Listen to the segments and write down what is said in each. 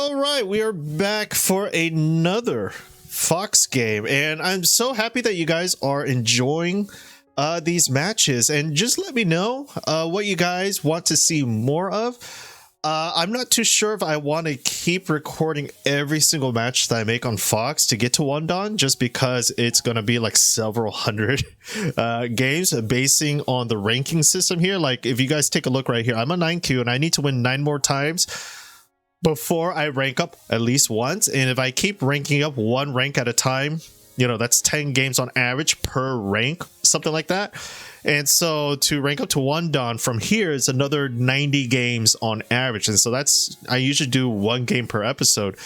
All right, we are back for another Fox game, and I'm so happy that you guys are enjoying these matches. And just let me know what you guys want to see more of. I'm not too sure if I want to keep recording every single match that I make on Fox to get to one Dawn, just because it's going to be like several hundred games basing on the ranking system here. Like if you guys take a look right here, I'm a 9Q and I need to win 9 more times before I rank up at least once. And if I keep ranking up one rank at a time, you know, that's 10 games on average per rank, something like that. And so to rank up to one Dawn from here is another 90 games on average. And so that's, I usually do 1 game per episode.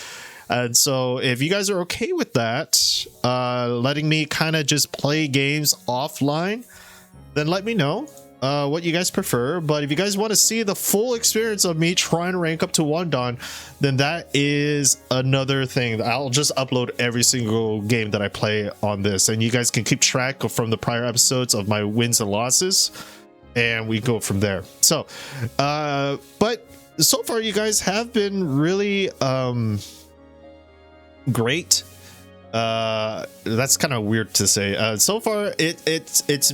And so if you guys are okay with that, letting me kind of just play games offline, then let me know what you guys prefer. But if you guys want to see the full experience of me trying to rank up to one Dawn, then that is another thing. I'll just upload every single game that I play on this, and you guys can keep track from the prior episodes of my wins and losses, and we go from there. So but so far you guys have been really great. That's kind of weird to say. So far it's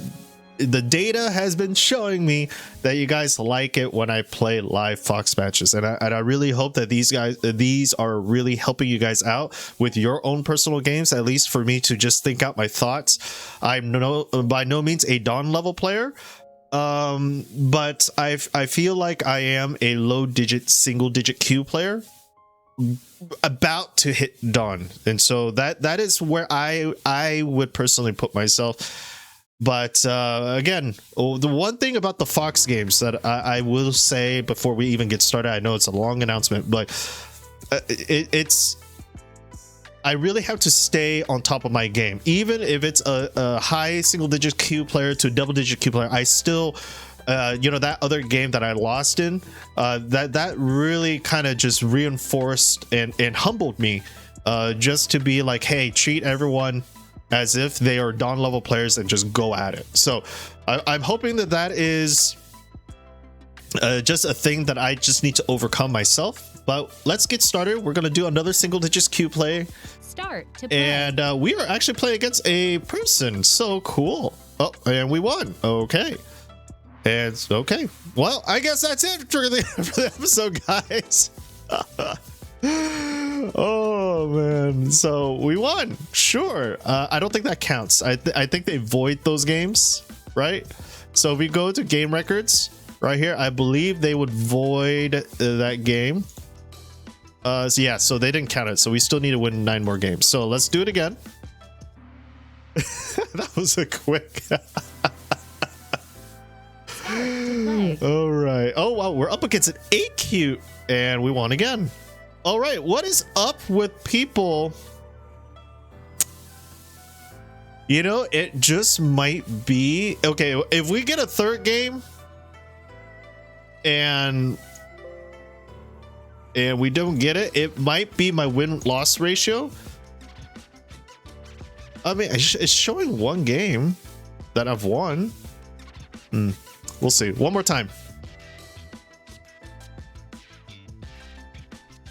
the data has been showing me that you guys like it when I play live Fox matches, and I really hope that these are really helping you guys out with your own personal games, at least for me to just think out my thoughts. I'm by no means a Dawn level player, but I feel like I am a single digit Q player about to hit Dawn, and so that is where I would personally put myself. But again, the one thing about the Fox games that I will say before we even get started, I know it's a long announcement, but it's I really have to stay on top of my game. Even if it's a high single digit Q player to double digit Q player, I still you know, that other game that I lost in, that really kind of just reinforced and humbled me, just to be like, hey, treat everyone as if they are Dawn level players and just go at it. So I'm hoping that is just a thing that I just need to overcome myself. But let's get started. We're gonna do another single digits Q play. Start to play. And we are actually playing against a person. So cool. Oh, and we won. Okay. And okay. Well, I guess that's it for the episode, guys. Oh man, so we won. Sure. I don't think that counts. I think they void those games, right? So if we go to game records right here, I believe they would void that game. So yeah, so they didn't count it, so we still need to win 9 more games. So let's do it again. That was a quick. All right. Oh wow, we're up against an 8Q and we won again. All right, what is up with people? You know, it just might be okay if we get a third game and we don't get it. It might be my win-loss ratio. I mean, it's showing 1 game that I've won. We'll see. One more time.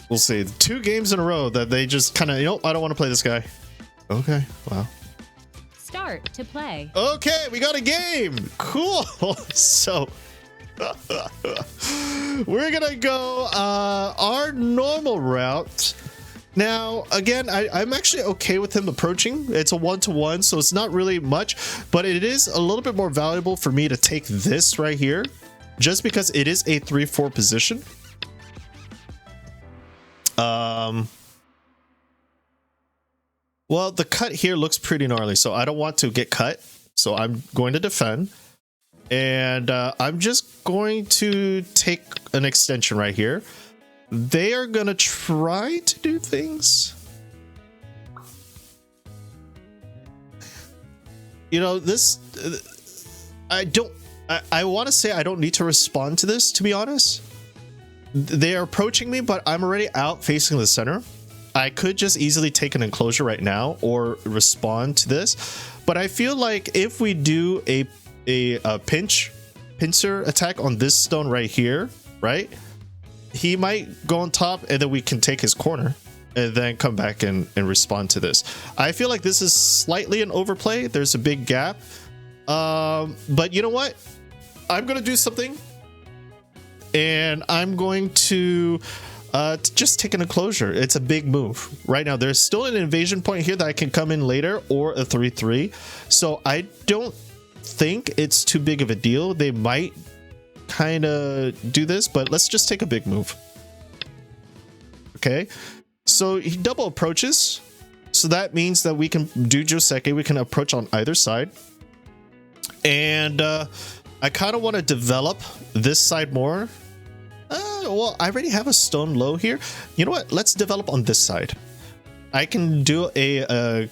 We'll see. 2 games in a row that they just kind of, you know, I don't want to play this guy. Okay, wow. Start to play. Okay, we got a game. Cool. So we're gonna go our normal route. Now, again, I'm actually okay with him approaching. It's a 1-to-1, so it's not really much, but it is a little bit more valuable for me to take this right here, just because it is a 3-4 position. Well, the cut here looks pretty gnarly, so I don't want to get cut, so I'm going to defend, and I'm just going to take an extension right here. They are gonna try to do things, you know, this I want to say I don't need to respond to this, to be honest. They are approaching me, but I'm already out facing the center. I could just easily take an enclosure right now or respond to this, but I feel like if we do a pincer attack on this stone right here, right, he might go on top and then we can take his corner and then come back and respond to this. I feel like this is slightly an overplay. There's a big gap. But you know what? I'm going to do something. And I'm going to just take an enclosure. It's a big move. Right now, there's still an invasion point here that I can come in later, or a 3-3. So I don't think it's too big of a deal. They might kind of do this, but let's just take a big move. Okay. So he double approaches. So that means that we can do jkjk. We can approach on either side. And I kind of want to develop this side more. Well, I already have a stone low here. You know what? Let's develop on this side. I can do I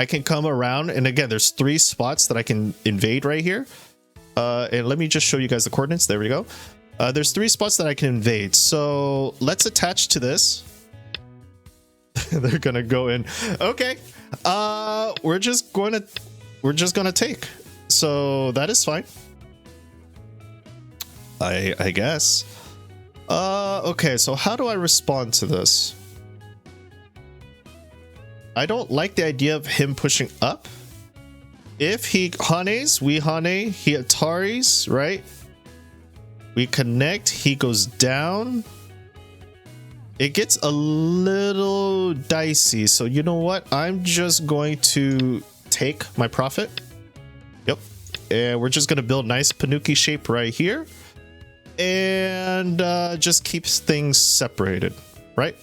can come around, and again, there's 3 spots that I can invade right here. And let me just show you guys the coordinates. There we go. There's 3 spots that I can invade. So let's attach to this. They're gonna go in. Okay. We're just gonna take. So that is fine. I guess. Okay, so how do I respond to this? I don't like the idea of him pushing up. If he hanes, we hane. He ataris, right? We connect. He goes down. It gets a little dicey. So you know what? I'm just going to take my profit. Yep. And we're just going to build nice Panuki shape right here. And just keeps things separated, right?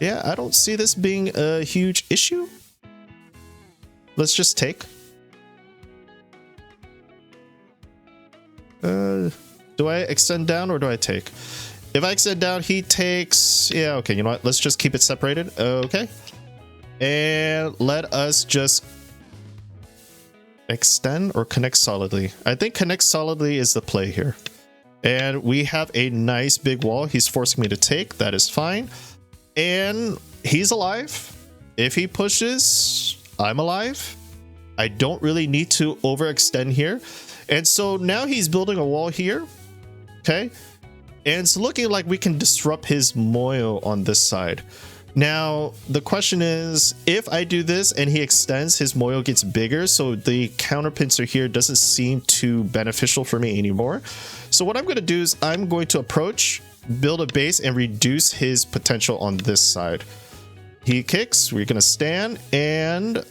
Yeah, I don't see this being a huge issue. Let's just take. Do I extend down or do I take? If I extend down, he takes. Yeah, okay, you know what? Let's just keep it separated. Okay. And let us just extend or connect solidly. I think connect solidly is the play here. And we have a nice big wall he's forcing me to take. That is fine. And he's alive. If he pushes, I'm alive. I don't really need to overextend here. And so now he's building a wall here. Okay. And it's looking like we can disrupt his moil on this side. Now, the question is, if I do this and he extends, his moil gets bigger, so the counter pincer here doesn't seem too beneficial for me anymore. So what I'm going to do is I'm going to approach, build a base, and reduce his potential on this side. He kicks, we're going to stand, and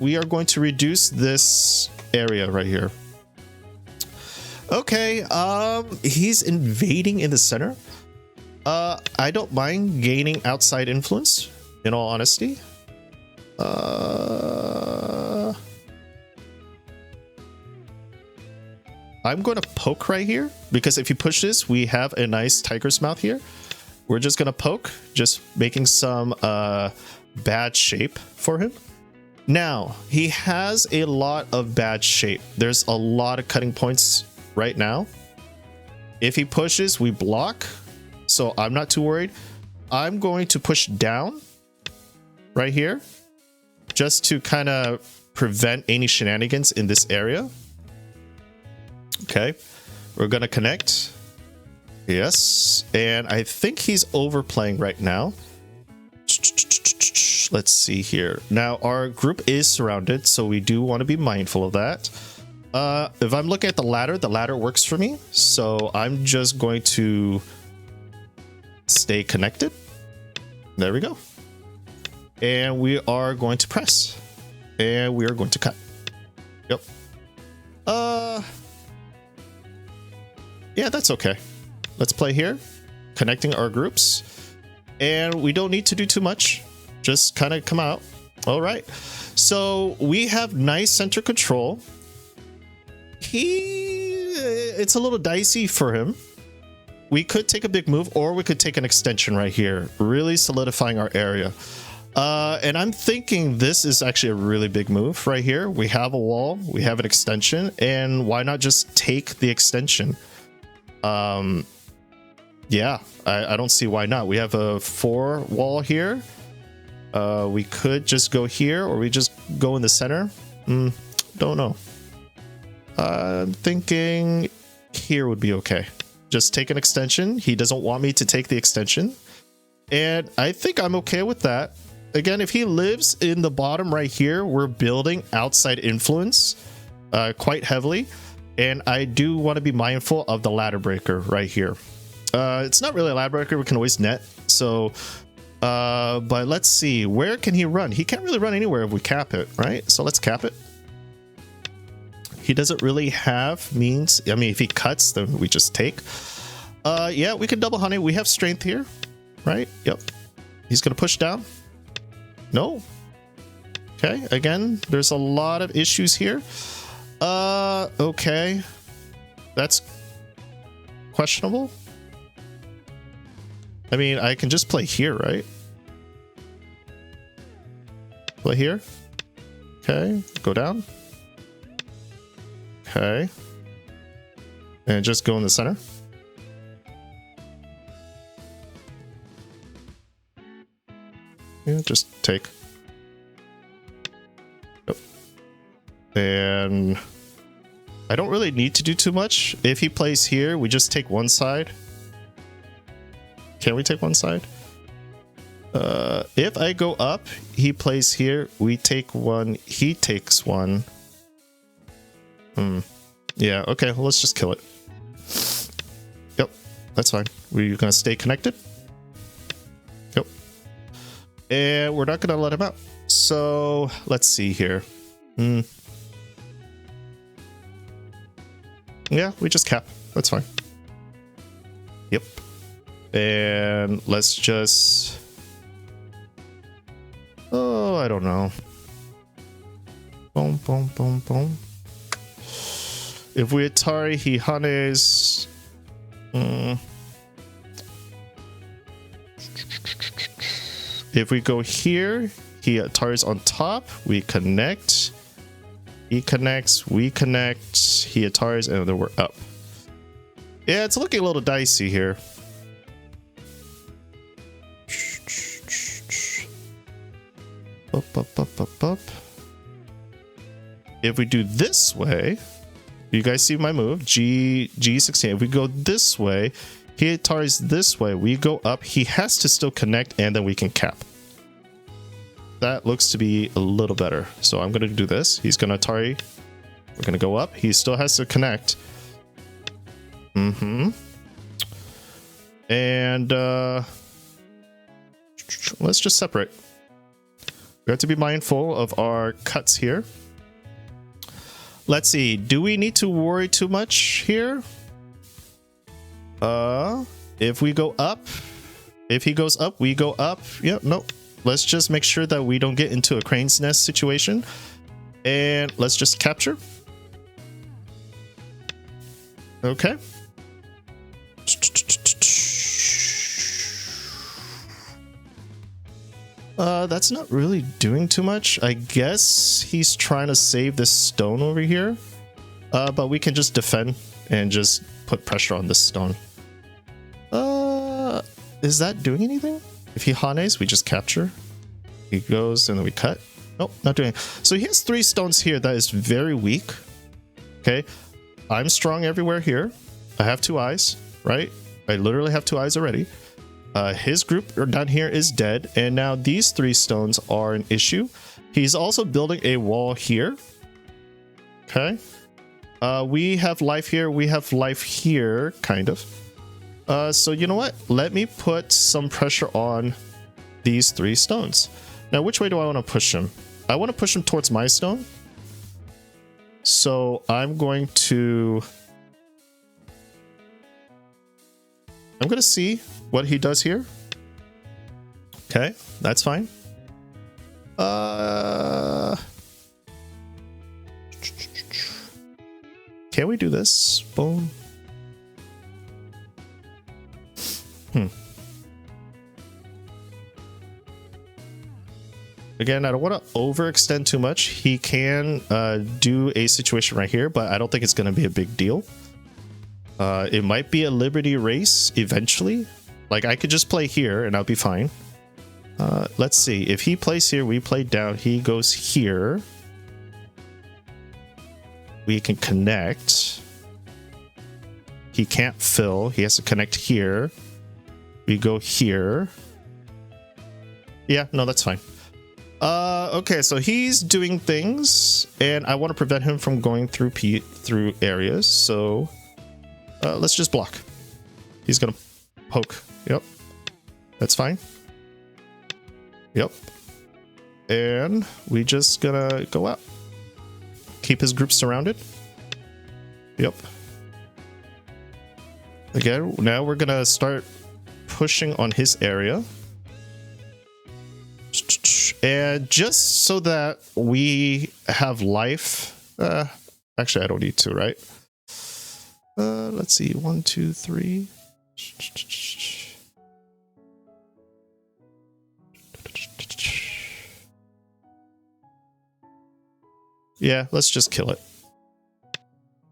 we are going to reduce this area right here. Okay, he's invading in the center. I don't mind gaining outside influence, in all honesty. I'm going to poke right here, because if you push this, we have a nice tiger's mouth here. We're just going to poke, just making some bad shape for him. Now, he has a lot of bad shape. There's a lot of cutting points right now. If he pushes, we block. So I'm not too worried. I'm going to push down right here just to kind of prevent any shenanigans in this area. Okay, we're going to connect. Yes, and I think he's overplaying right now. Let's see here. Now our group is surrounded, so we do want to be mindful of that. If I'm looking at the ladder works for me. So I'm just going to stay connected. There we go. And we are going to press. And we are going to cut. Yep. Yeah, that's okay. Let's play here. Connecting our groups. And we don't need to do too much. Just kind of come out. All right. So we have nice center control. It's a little dicey for him. We could take a big move, or we could take an extension right here, really solidifying our area. And I'm thinking this is actually a really big move right here. We have a wall, we have an extension, and why not just take the extension? Yeah, I don't see why not. We have a 4 wall here. We could just go here, or we just go in the center. Don't know. I'm thinking here would be okay. Just take an extension. He doesn't want me to take the extension. And I think I'm okay with that. Again, if he lives in the bottom right here, we're building outside influence quite heavily. And I do want to be mindful of the ladder breaker right here. It's not really a ladder breaker. We can always net. So, but let's see. Where can he run? He can't really run anywhere if we cap it, right? So let's cap it. He doesn't really have means. I mean, if he cuts, then we just take. Yeah, we can double honey. We have strength here, right? Yep. He's going to push down. No. Okay. Again, there's a lot of issues here. Okay. That's questionable. I mean, I can just play here, right? Play here. Okay. Go down. Okay. And just go in the center. Yeah, just take. Yep. And I don't really need to do too much. If he plays here, we just take one side. Can we take one side? If I go up, he plays here. We take one. He takes one. Yeah, okay, well, let's just kill it. Yep, that's fine. We're gonna stay connected. Yep. And we're not gonna let him out. So let's see here. Yeah, we just cap. That's fine. Yep. And let's just... Oh, I don't know. Boom, boom, boom, boom. If we Atari, he Hanes. If we go here, he Atari's on top. We connect. He connects. We connect. He Atari's, and then we're up. Yeah, it's looking a little dicey here. Up, up, up, up, up. If we do this way, you guys see my move? G16. If we go this way, he Atari's this way. We go up. He has to still connect, and then we can cap. That looks to be a little better. So I'm going to do this. He's going to Atari. We're going to go up. He still has to connect. And let's just separate. We have to be mindful of our cuts here. Let's see. Do we need to worry too much here? If we go up, if he goes up, we go up. Yep, nope. Let's just make sure that we don't get into a crane's nest situation. And let's just capture. Okay. That's not really doing too much. I guess he's trying to save this stone over here. But we can just defend and just put pressure on this stone. Is that doing anything? If he Hanes, we just capture. He goes and then we cut. Nope, not doing it. So he has 3 stones here that is very weak. Okay. I'm strong everywhere here. I have 2 eyes, right? I literally have 2 eyes already. His group down here is dead. And now these 3 stones are an issue. He's also building a wall here. Okay. We have life here. We have life here, kind of. So you know what? Let me put some pressure on these 3 stones. Now, which way do I want to push him? I want to push him towards my stone. So I'm going to see what he does here. Okay, that's fine. Can we do this? Boom. Again, I don't want to overextend too much. He can do a situation right here, but I don't think it's going to be a big deal. It might be a Liberty race eventually. Like, I could just play here and I'll be fine. Let's see. If he plays here, we play down. He goes here. we can connect. He can't fill. He has to connect here. We go here. Yeah, no, that's fine. Okay, so he's doing things, and I want to prevent him from going through areas. So let's just block. He's gonna poke. Yep, that's fine. Yep, and we just gonna go out. Keep his group surrounded. Yep. Again, now we're gonna start pushing on his area. And just so that we have life, actually I don't need to, right? Let's see, 1, 2, 3. Yeah, let's just kill it.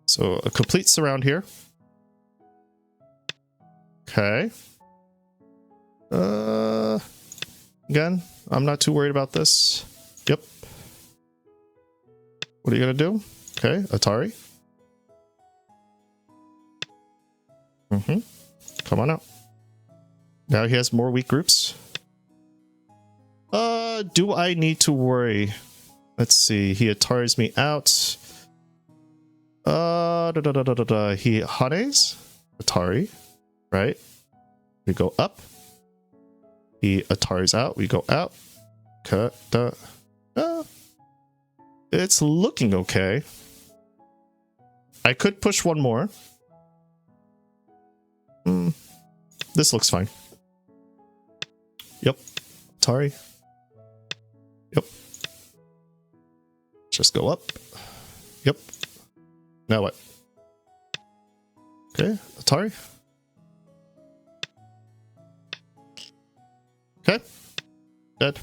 So a complete surround here. Okay. Again, I'm not too worried about this. Yep. What are you gonna do? Okay, Atari. Come on out. Now he has more weak groups. Do I need to worry? Let's see. He Ataris me out. He Hanes? Atari. Right? We go up. He Atari's out. We go out. Cut. It's looking okay. I could push one more. This looks fine. Yep. Atari. Yep. Just go up. Yep. Now what? Okay. Atari. Okay. Dead.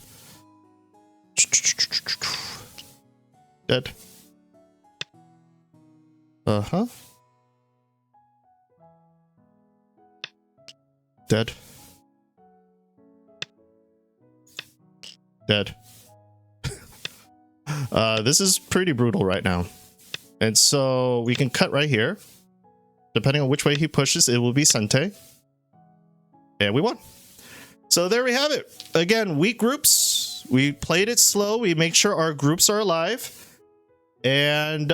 Dead. Uh-huh. Dead. Dead. This is pretty brutal right now. And so we can cut right here. Depending on which way he pushes, it will be Sente. And we won. So there we have it. Again, weak groups. We played it slow. We make sure our groups are alive. And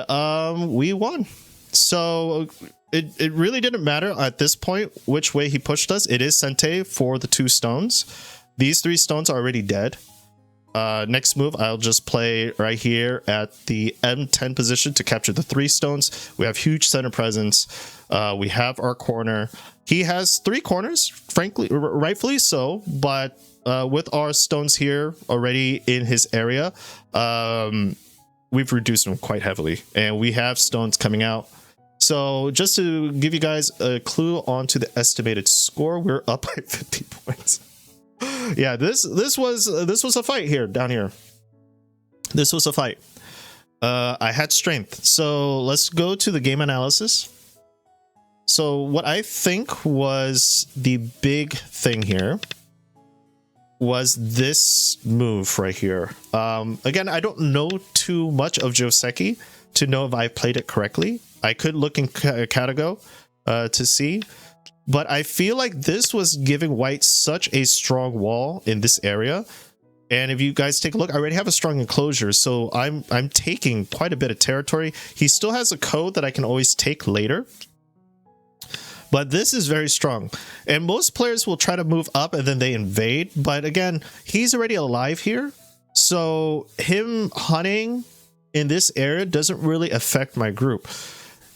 we won. So it really didn't matter at this point which way he pushed us. It is Sente for the 2 stones. These 3 stones are already dead. Next move, I'll just play right here at the M10 position to capture the 3 stones. We have huge center presence. We have our corner. He has 3 corners, frankly, rightfully so, but with our stones here already in his area, we've reduced them quite heavily, and we have stones coming out. So just to give you guys a clue onto the estimated score, we're up by 50 points. Yeah, this was a fight here down here. This was a fight. I had strength. So let's go to the game analysis. So what I think was the big thing here was this move right here. Again, I don't know too much of jkjk to know if I played it correctly. I could look in Katago to see. But I feel like this was giving white such a strong wall in this area. And if you guys take a look, I already have a strong enclosure. So I'm taking quite a bit of territory. He still has a code that I can always take later. But this is very strong. And most players will try to move up and then they invade. But again, he's already alive here. So him hunting in this area doesn't really affect my group.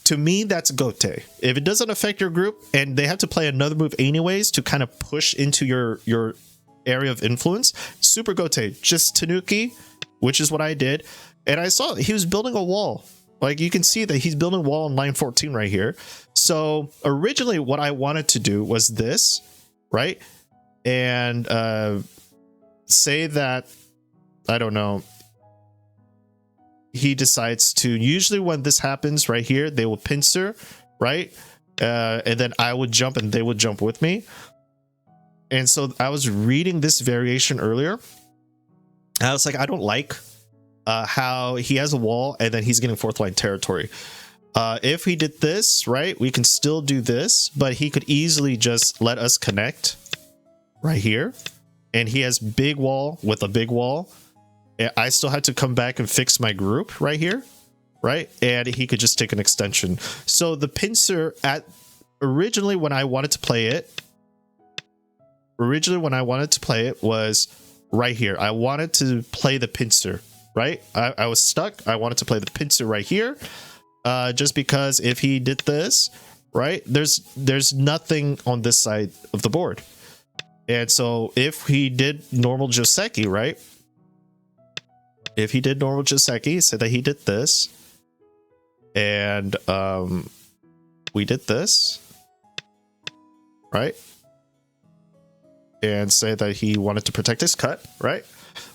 To me, that's Gote. If it doesn't affect your group and they have to play another move anyways to kind of push into your area of influence, super Gote. Just Tanuki, which is what I did. And I saw he was building a wall. Like you can see that he's building a wall on line 14 right here. So originally what I wanted to do was this, right? And say that, I don't know, he decides to, usually when this happens right here, they will pincer, right? And then I would jump and they would jump with me. And so I was reading this variation earlier. I was like, I don't like how he has a wall and then he's getting fourth line territory. If he did this, right, we can still do this, but he could easily just let us connect right here. And he has big wall with a big wall. I still had to come back and fix my group right here, right? And he could just take an extension. So the pincer originally when I wanted to play it was right here. I wanted to play the pincer, right? I was stuck. I wanted to play the pincer right here. Just because if he did this, right, there's nothing on this side of the board. And so if he did normal jkjk, right? If he did normal jkjk, say that he did this, and we did this, right? And say that he wanted to protect his cut, right?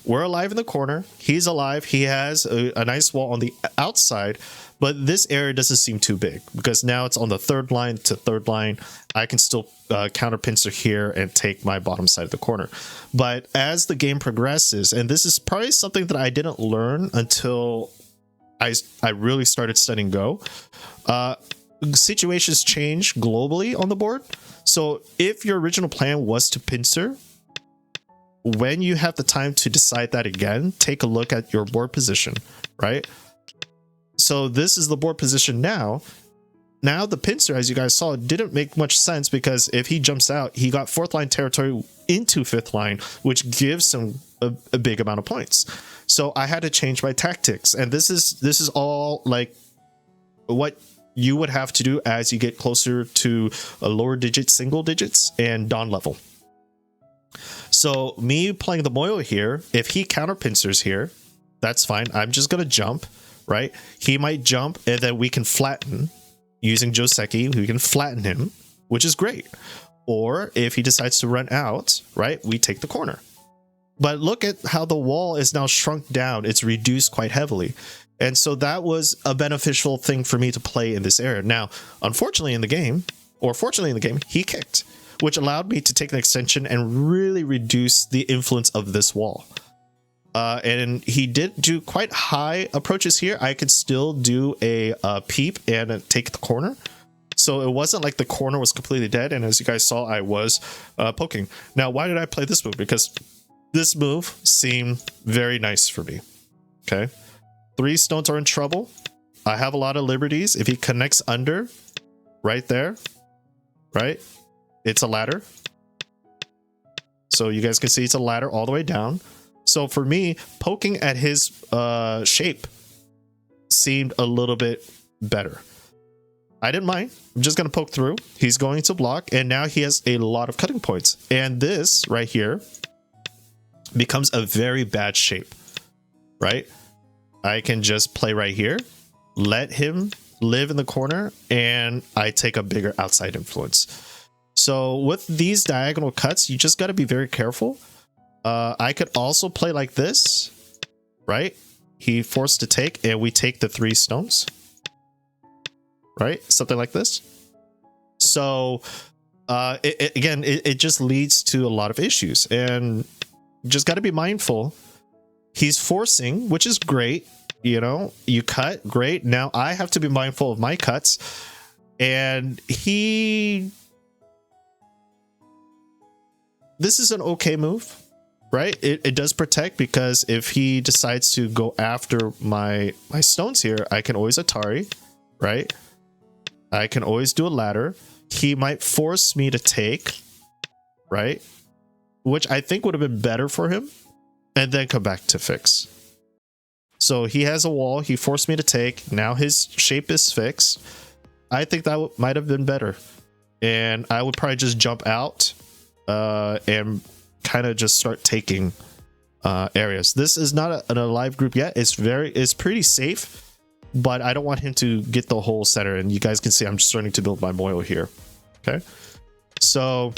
We're alive in the corner. He's alive. He has a nice wall on the outside, but this area doesn't seem too big because now it's on the third line to third line. I can still counter pincer here and take my bottom side of the corner. But as the game progresses, and this is probably something that I didn't learn until I really started studying Go, situations change globally on the board. So if your original plan was to pincer, when you have the time to decide that again, take a look at your board position, right? So this is the board position now. Now the pincer, as you guys saw, didn't make much sense because if he jumps out, he got fourth line territory into fifth line, which gives him a big amount of points. So I had to change my tactics, and this is all like what you would have to do as you get closer to a lower digit, single digits, and dawn level. So me playing the Moyo here, if he counter pincers here, that's fine. I'm just gonna jump, right? He might jump, and then we can flatten using jkjk. We can flatten him, which is great. Or if he decides to run out, right, we take the corner. But look at how the wall is now shrunk down. It's reduced quite heavily. And so that was a beneficial thing for me to play in this area. Now, unfortunately in the game, or fortunately in the game, he kicked, which allowed me to take an extension and really reduce the influence of this wall. And he did do quite high approaches here. I could still do a peep and take the corner. So it wasn't like the corner was completely dead. And as you guys saw, I was poking. Now, why did I play this move? Because this move seemed very nice for me. Okay. 3 stones are in trouble. I have a lot of liberties. If he connects under, right there, right? It's a ladder. So you guys can see it's a ladder all the way down. So for me, poking at his shape seemed a little bit better. I didn't mind. I'm just going to poke through. He's going to block, and now he has a lot of cutting points. And this right here becomes a very bad shape, right? I can just play right here, let him live in the corner, and I take a bigger outside influence. So with these diagonal cuts, you just got to be very careful. I could also play like this, right? He forced to take, and we take the 3 stones, right? Something like this. So it just leads to a lot of issues, and you just got to be mindful. He's forcing, which is great. You know, you cut, great. Now I have to be mindful of my cuts, and this is an okay move, right? It does protect, because if he decides to go after my stones here, I can always Atari, right? I can always do a ladder. He might force me to take, right? Which I think would have been better for him, and then come back to fix. So he has a wall. He forced me to take. Now his shape is fixed. I think that might have been better. And I would probably just jump out and kind of just start taking areas. This is not an alive group yet. It's pretty safe, but I don't want him to get the whole center. And you guys can see I'm just starting to build my Moyo here. Okay. So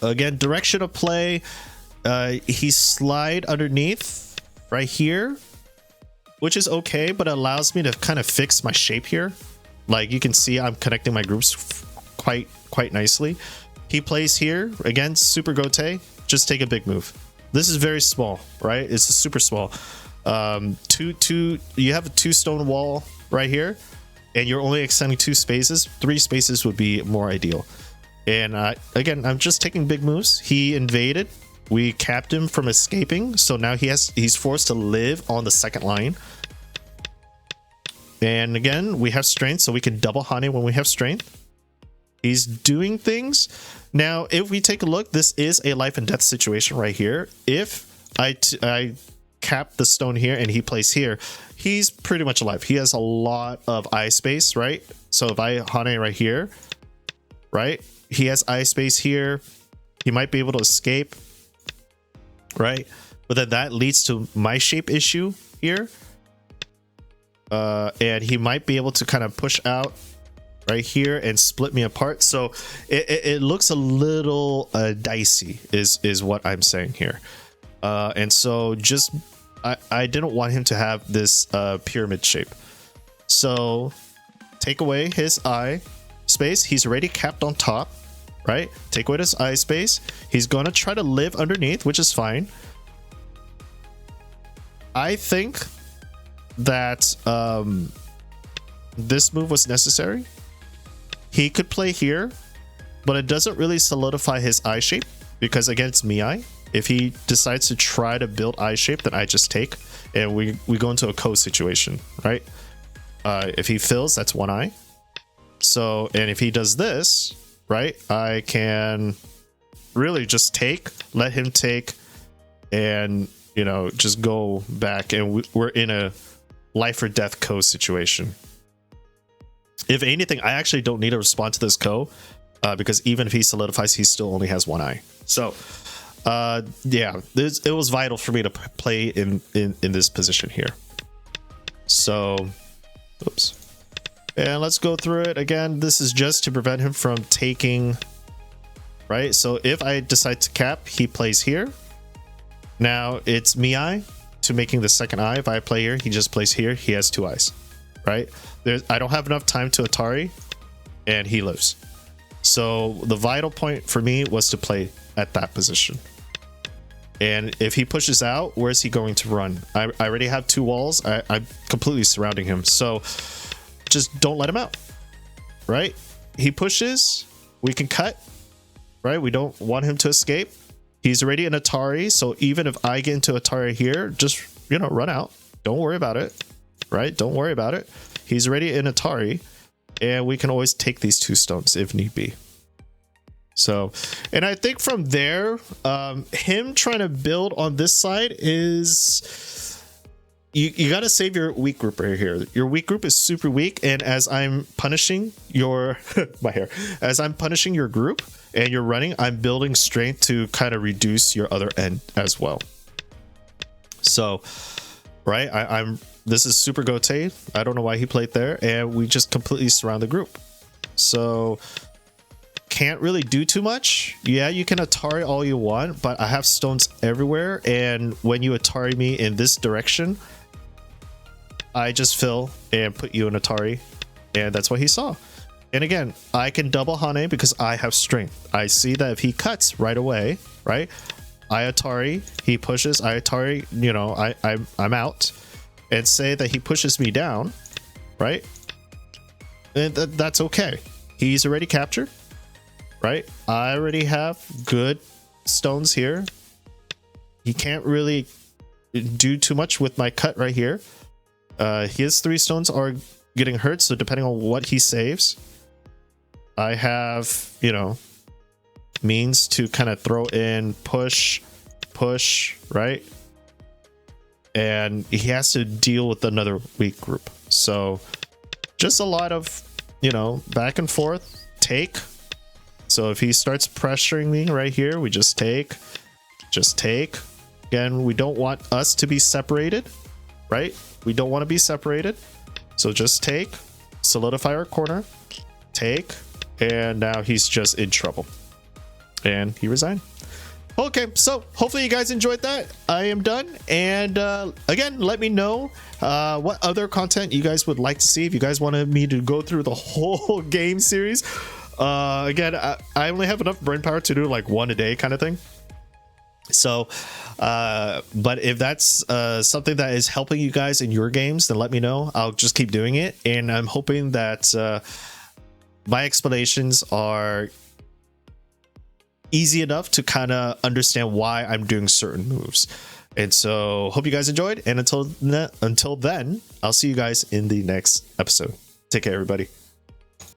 again, direction of play. He slide underneath right here, which is okay, but it allows me to kind of fix my shape here. Like you can see, I'm connecting my groups quite nicely. He plays here again, super gote. Just take a big move. This is very small, right? It's super small. You have a 2 stone wall right here, and you're only extending 2 spaces. 3 spaces would be more ideal. And again, I'm just taking big moves. He invaded. We capped him from escaping, so now he's forced to live on the second line. And again, we have strength, so we can double Hane when we have strength. He's doing things. Now, if we take a look, this is a life and death situation right here. If I cap the stone here and he plays here, he's pretty much alive. He has a lot of eye space, right? So if I Hane right here, right? He has eye space here. He might be able to escape, right? But then that leads to my shape issue here. And he might be able to kind of push out right here and split me apart. So it looks a little dicey is what I'm saying here. And so just I didn't want him to have this pyramid shape. So take away his eye space. He's already capped on top, right? Take away his eye space. He's gonna try to live underneath, which is fine. I think that this move was necessary. He could play here, but it doesn't really solidify his eye shape because again, it's Miai. If he decides to try to build eye shape, then I just take and we go into a co situation, right? If he fills, that's 1 eye. So, and if he does this, right, I can really just take, let him take, and you know, just go back, and we're in a life or death co situation. If anything, I actually don't need to respond to this co because even if he solidifies, he still only has 1 eye. So yeah, it was vital for me to play in this position here. So oops, and let's go through it again. This is just to prevent him from taking, right? So if I decide to cap, he plays here. Now it's Miai to making the second eye. If I play here, he just plays here. He has 2 eyes, right? I don't have enough time to Atari, and he lives. So the vital point for me was to play at that position. And if he pushes out, where's he going to run? I already have 2 walls. I'm completely surrounding him. So just don't let him out, right? He pushes, we can cut, right? We don't want him to escape. He's already in Atari, so even if I get into Atari here, just, you know, run out. Don't worry about it, right? Don't worry about it. He's already in Atari, and we can always take these 2 stones if need be. So, and I think from there, him trying to build on this side is... You got to save your weak group right here. Your weak group is super weak, and as I'm punishing your... my hair. As I'm punishing your group, and you're running, I'm building strength to kind of reduce your other end as well. So, right, I'm this is super Gote. I don't know why he played there, and we just completely surround the group. So can't really do too much. Yeah, you can Atari all you want, but I have stones everywhere, and when you Atari me in this direction, I just fill and put you in Atari, and that's what he saw. And again, I can double Hane because I have strength. I see that if he cuts right away, right? I Atari, he pushes, I Atari, you know, I'm out. And say that he pushes me down, right? And that's okay. He's already captured, right? I already have good stones here. He can't really do too much with my cut right here. His 3 stones are getting hurt, so depending on what he saves, I have, you know, means to kind of throw in push, right? And he has to deal with another weak group. So just a lot of, you know, back and forth, take. So if he starts pressuring me right here, we just take. Again, we don't want us to be separated, right? We don't want to be separated. So just take, solidify our corner, take, and now he's just in trouble. And he resigned. Okay, so hopefully you guys enjoyed that. I am done. And again, let me know what other content you guys would like to see. If you guys wanted me to go through the whole game series. Again, I only have enough brain power to do like 1 a day kind of thing. So, but if that's something that is helping you guys in your games, then let me know. I'll just keep doing it. And I'm hoping that my explanations are easy enough to kind of understand why I'm doing certain moves. And so hope you guys enjoyed. And until then, I'll see you guys in the next episode. Take care, everybody.